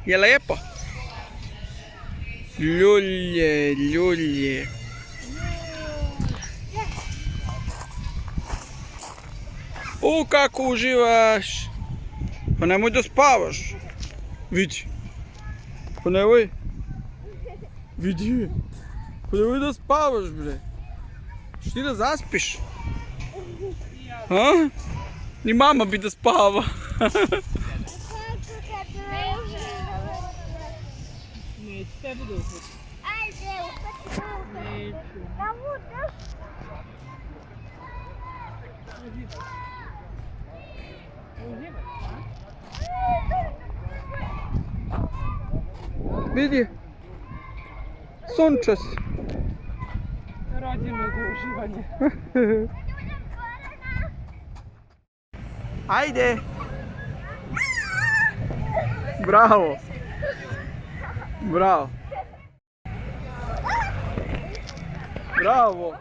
Je lijepo? Ljulje, ljulje. Kako uživaš. Pa nemoj da spavaš. Vidi. Pa nemoj. Vidi. Pa nemoj da spavaš, bre. Što ti da zaspiš? Ha? Ni mama bi da spava. Neću tebi da uhvatim. Ajde, uhvati. Neću. Da vudaš. Uživaj, a? Vidi. Sunčas. Rođeno za uživanje. Ajde. Bravo. Bravo. Bravo.